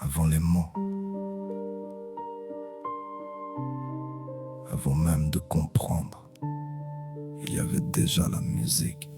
avant les mots, avant même de comprendre, il y avait déjà la musique.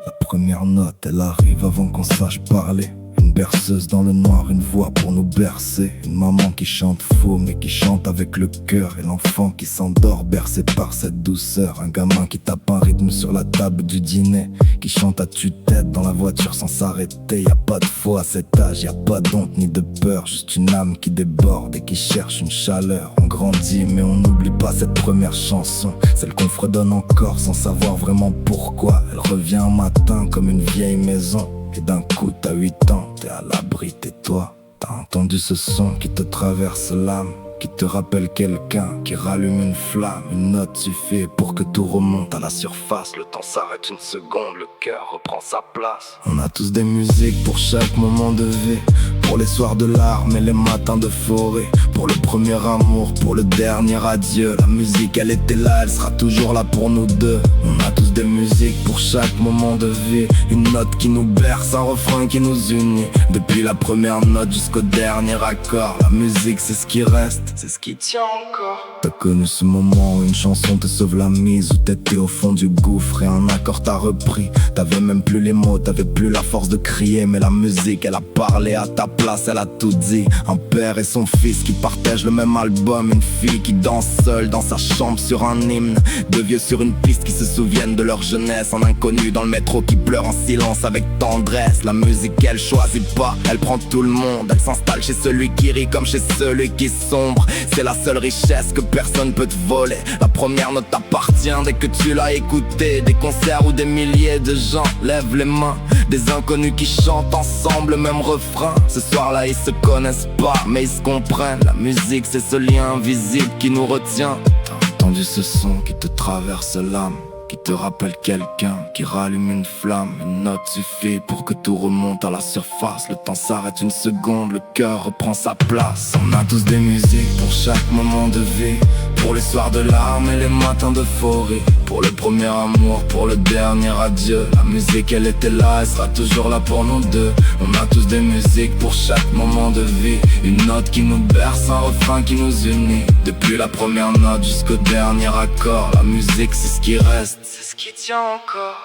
La première note, elle arrive avant qu'on sache parler. Une berceuse dans le noir, une voix pour nous bercer. Une maman qui chante faux mais qui chante avec le cœur. Et l'enfant qui s'endort bercé par cette douceur. Un gamin qui tape un rythme sur la table du dîner, qui chante à tue-tête dans la voiture sans s'arrêter. Y a pas de faux à cet âge, y a pas d'honte ni de peur. Juste une âme qui déborde et qui cherche une chaleur. On grandit mais on n'oublie pas cette première chanson, celle qu'on fredonne encore sans savoir vraiment pourquoi. Elle revient un matin comme une vieille maison. Et d'un coup t'as 8 ans, t'es à l'abri, tais-toi. T'as entendu ce son qui te traverse l'âme, qui te rappelle quelqu'un, qui rallume une flamme. Une note suffit pour que tout remonte à la surface. Le temps s'arrête une seconde, le cœur reprend sa place. On a tous des musiques pour chaque moment de vie, pour les soirs de larmes et les matins de forêt, pour le premier amour, pour le dernier adieu. La musique elle était là, elle sera toujours là pour nous deux. On a tous des musiques pour chaque moment de vie, une note qui nous berce, un refrain qui nous unit. Depuis la première note jusqu'au dernier accord, la musique c'est ce qui reste, c'est ce qui tient encore. T'as connu ce moment où une chanson te sauve la mise, où t'étais au fond du gouffre et un accord t'a repris. T'avais même plus les mots, t'avais plus la force de crier, mais la musique elle a parlé à ta place, elle a tout dit. Un père et son fils qui partagent le même album, une fille qui danse seule dans sa chambre sur un hymne, deux vieux sur une piste qui se souviennent de leur jeunesse, un inconnu dans le métro qui pleure en silence avec tendresse. La musique elle choisit pas, elle prend tout le monde, elle s'installe chez celui qui rit comme chez celui qui sombre. C'est la seule richesse que personne peut te voler. La première note t'appartient dès que tu l'as écoutée. Des concerts où des milliers de gens lèvent les mains, des inconnus qui chantent ensemble le même refrain. Ce soir-là ils se connaissent pas mais ils se comprennent. La musique c'est ce lien invisible qui nous retient. T'as entendu ce son qui te traverse l'âme, qui te rappelle quelqu'un, qui rallume une flamme. Une note suffit pour que tout remonte à la surface. Le temps s'arrête une seconde, le cœur reprend sa place. On a tous des musiques pour chaque moment de vie, pour les soirs de larmes et les matins d'euphorie, pour le premier amour, pour le dernier adieu. La musique elle était là, elle sera toujours là pour nous deux. On a tous des musiques pour chaque moment de vie, une note qui nous berce, un refrain qui nous unit. Depuis la première note jusqu'au dernier accord, la musique c'est ce qui reste, c'est ce qui tient encore.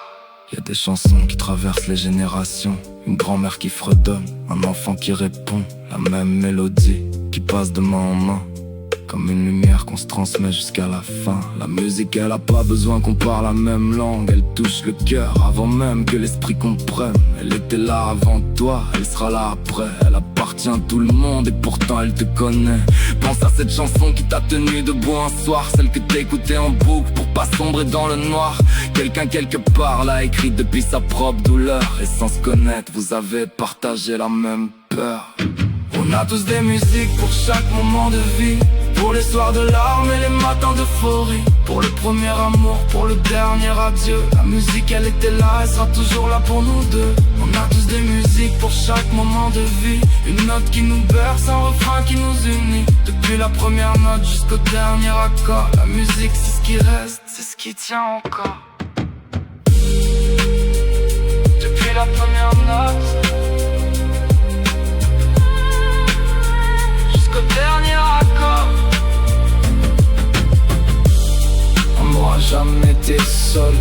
Y a des chansons qui traversent les générations, une grand-mère qui fredonne, un enfant qui répond, la même mélodie qui passe de main en main, comme une lumière qu'on se transmet jusqu'à la fin. La musique elle a pas besoin qu'on parle la même langue, elle touche le cœur avant même que l'esprit comprenne. Elle était là avant toi, elle sera là après. Elle appartient à tout le monde et pourtant elle te connaît. Pense à cette chanson qui t'a tenu debout un soir, celle que t'écoutais en boucle pour pas sombrer dans le noir. Quelqu'un quelque part l'a écrite depuis sa propre douleur, et sans se connaître vous avez partagé la même peur. On a tous des musiques pour chaque moment de vie, pour les soirs de larmes et les matins d'euphorie, pour le premier amour, pour le dernier adieu. La musique elle était là, elle sera toujours là pour nous deux. On a tous des musiques pour chaque moment de vie, une note qui nous berce, un refrain qui nous unit. Depuis la première note jusqu'au dernier accord, la musique c'est ce qui reste, c'est ce qui tient encore. Depuis la première note jusqu'au dernier accord, on n'aura jamais été seul.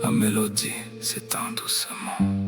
La mélodie s'éteint doucement.